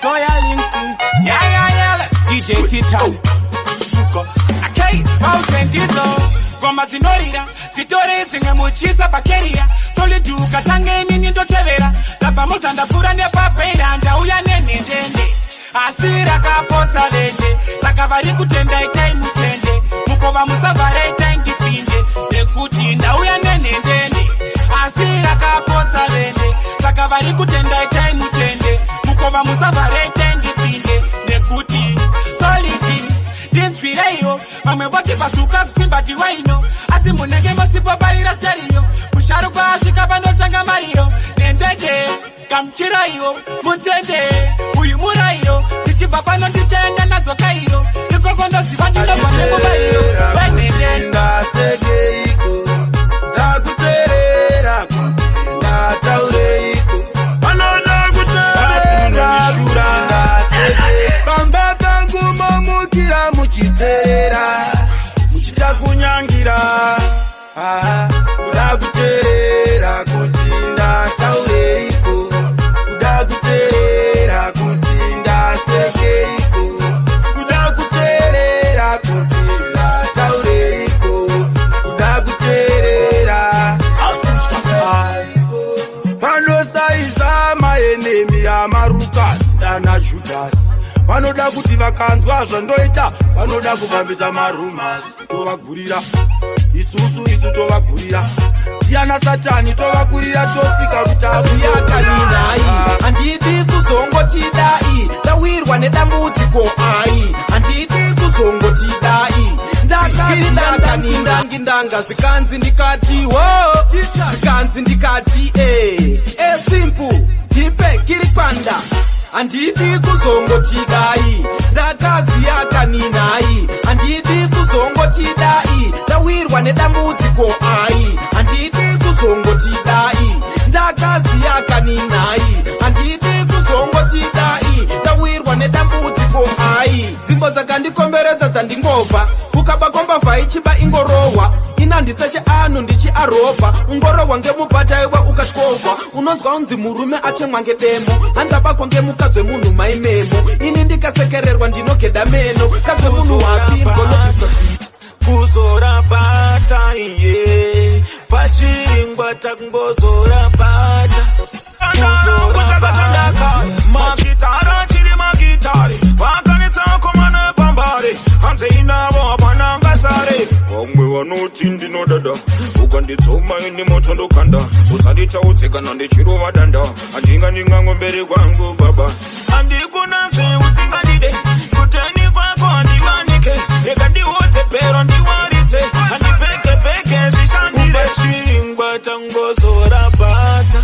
Soya Linksy. DJ Titan. Okay, mautendito. Goma zinorira, zitori zingemuchisa pakeria. Soliduka tangeni nindotevera. Tapamuza ndapura nepapeira ndauya nenendende. Asira kapota lende. Saka vari kutenda itai mutende. Mukova musavara itai ndipinde. Nekuti ndauya nenendende. Asira kapota lende. Saka vari kutenda itai mutende. Mukova musavara itai ndipinde. Nekuti solidi. Dinspireyo. Mamwe voti pasuka kusimbati waino. Asi munenge masipo barira stereo. Kusharu kwa asika panotanga mariro. Nendende. Kamchirayo. Muntende. Uyumurayo. Nichiba pano ndichenda nazo kairo. Nikokondo zivandi no paneko bayo. Wenenda segeiko. Dakuterera kutinda taureiko. Panona kuterera kutinda segeiko. Bamba tangu mamukira muchiterera. Muchita kunyangira. Dakuterera kutinda taureiko. Dakuterera kutinda segeiko. Dakuterera kutinda taureiko. Dakuterera. Vanosaiza maenemi amarukas dana Judas. Vanoda kuti vakanzwa zvandoita, vanoda kuvambisa marumas. Tovagurira, isusu tovagurira. Tiana Satani tovagurira totsika kutabuya kaninai. Andidi kuzongotidai, tawirwa nedambudziko ai. Andidi kuzongotidai. Ndanga zikanzi ndikati wo, zikanzi ndikati simple, tipe kiri kwanda. Andidi kuzongotidai, ndakaziya kaninai. Andidi kuzongotidai, tawirwa nedambudziko ai. Andidi kuzongotidai, ndakaziya kaninai. Andidi kuzongotidai, tawirwa nedambudziko ai. Dzimbo dzakandikomberedza dzandingobva, kukabakomba vhaichiba ingorohwa. Inandiseche anu ndichi aropa, ungorohwa ngemubhataiwa ukatyorwa. Unonzwa unzi murume atemwa ngedemo, hanzabakwa ngemukadzwe munhu maimemo. Ini ndikasekererwa ndinogeda meno, kadzwe munhu wapi ngonobviswa kuzora bata iye pachingwa takungozora bata kuzora bata magitara chiri magitari vakanitsa komana pambare hanze inavo apananga sare vamwe vanoti ndinodada ukanditsoma ini moto ndokanda usandita utsekana ndichirova danda handingandingango mberi kwangu baba handikunazve usingandide kuteni kwako handivanike ekandihodze pero ndiwaritse handipeke zvishandire chingwa tangozora bata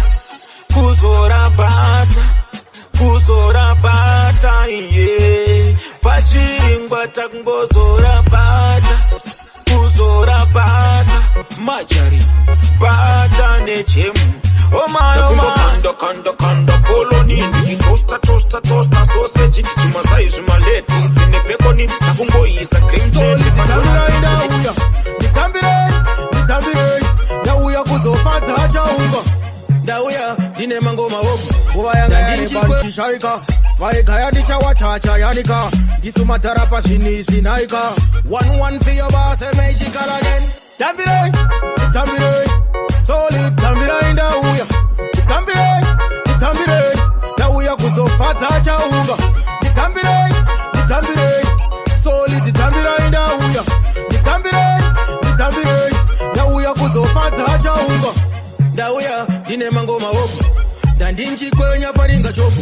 kuzora bata iye pachingwa takungozora bata kuzora bata majari bata nechemu kanda koloni ndikitosta tosta sausage chimasai zvimaleti zine pekoni takungoisa nditambirei ndauya kuzofadza achaunga ndauya ndine mangoma wogu nguva yanga ndichishaika vaigaya ndichawachacha yanika ndisumatara pazvinizvi naika 1-1 fiyo base meichikalagen tambirei solid tambirei ndauya nditambirei ndauya kuzofadza achaunga nditambirei solid tambirei ndauya nditambirei ndauya kuzofadza achaunga ndauya ndine mangoma wogu ndandinchikwenya paringa chopu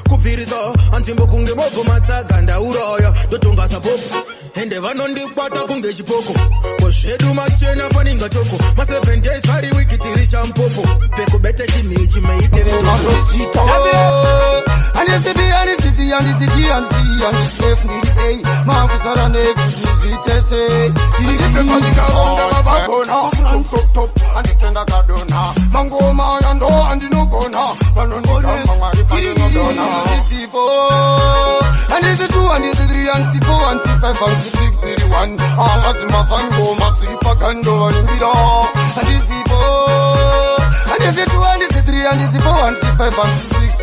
kupfirisa anzvimbo kunge mogo matsaga ndauraya ndotonga sapopo ende vanondikwata kunge chipoko kozvedu machena paringa choko ma7 days vari wiki tirisha mpopo pekubete chimichi meiteveandisipi makusara nekuzvitese ndipekazikaronga vavakona top anditenda kadona mangoma yando andinogona vanondikamba mwari painodona isipo andisi2 andisi3 andisi4 andisi5 andisi6 31 amazimavangoma dziri pagando varimbira andisi ndizipo 165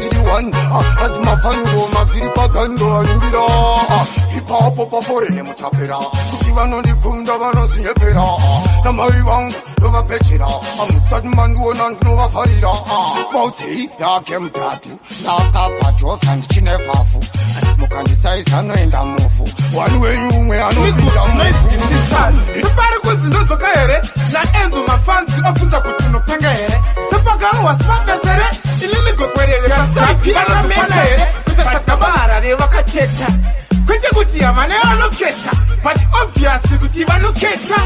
azimafanyuro mavhiri pagando anyumbira ipapo paforene muchapera kuti vanondikunda vanozinyepera namai vangu ndovapechera amusati mandiona ndinovafarira mautei yake mutatu ndakabva josa ndichine vhavhu mukandisaizanoenda mufu wani wenyu umwe anopinda mufu pari kunzi ndodzoka here naenzo mafanzi obvunza kuti unopenga here sepagaro wasimadesere inini gokwererekaamena here kuti sakabara revakacheta kwete kuti havane vanoketa but obviously kuti vanoketa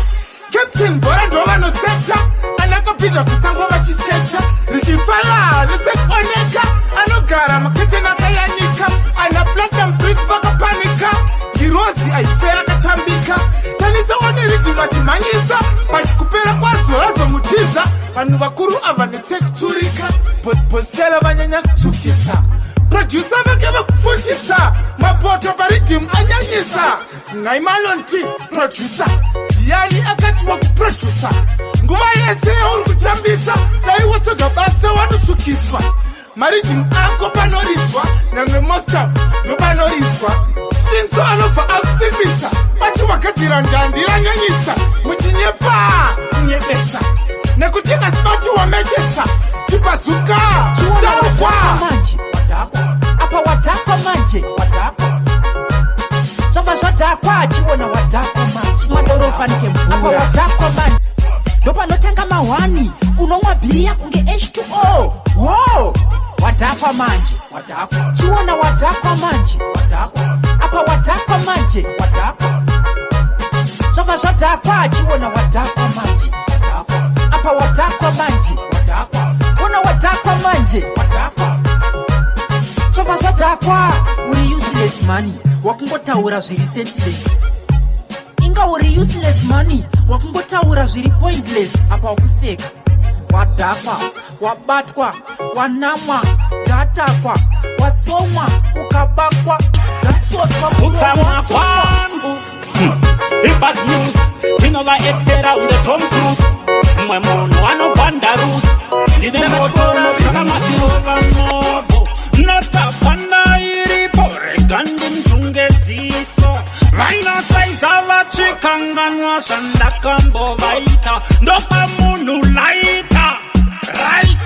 Captain Bora ndo vanoseta anakapinda kusango vachiseta richifaya risekuoneka anogara maketeni akayanika ana platinum bridge vakapanika girozi aife akatambika tanisaone riti vachimhanyisa but kupera kwazo razomutiza vanhu vakuru ava netsekturika bosela vanyanya kutsukisa producer vake vakufundisa mapoto paridhimu anyanyisa naimalonti producer yani akati wakuproducer nguva yese yauri kutambisa daiwotsoga basa wanotsukiswa maridhimu ako panorizwa nyangwe mostaf nopanorizwa sinso anobva akusimbisa bati wakadhira njandi ranyanyisa muchinyepa kunyepesa nekuti kasibati wamechesa tipazuka saukwa apa wadhakwa manje wadhakwa zvabva zvadhakwa achiona wadhakwa manje madorofanike mvura apa wadhakwa manje ndopanotanga mahwani unomwa bhiya kunge H2O wo wadhakwa manje wadhakwa chiona wadhakwa manje wadhakwa apa wadhakwa manje wadhakwa zvabva zvadhakwa achiona wadhakwa manje wadhakwa apa wadhakwa manje wadhakwa ona wadhakwa manje wadhakwa zvabva zvadhakwa uri useless money wakungotaura zviri senseless inga uri useless money wakungotaura zviri pointless apa wakuseka wadhakwa wabatwa wanamwa dzatakwa watsomwa ukabakwa dzatsotwa ukamwa kwangu ibad news tinovaetera unge Tom Cruise mwe munhu anogwanda rusi ndine moto unosvika matirova mobo notapana iripo regandi mzungedziso vainasaiza vachikanganwa zvandakambovaita ndopa munhu laita right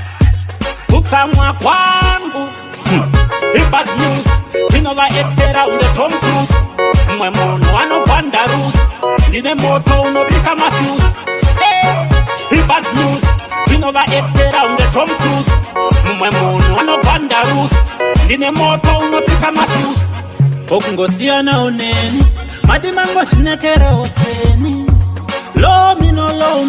ukamwa kwangu ibad news tinovaetera unge Tom Cruise mwe munhu anogwanda rusi ndine moto unopika mafyuzi ibad news tinovaetera unge Tom Cruise mwe munhu anogwanda rusi ndine moto unopika mafyuzi okungosiyana uneni madimangoshinetera oseni lo mino lo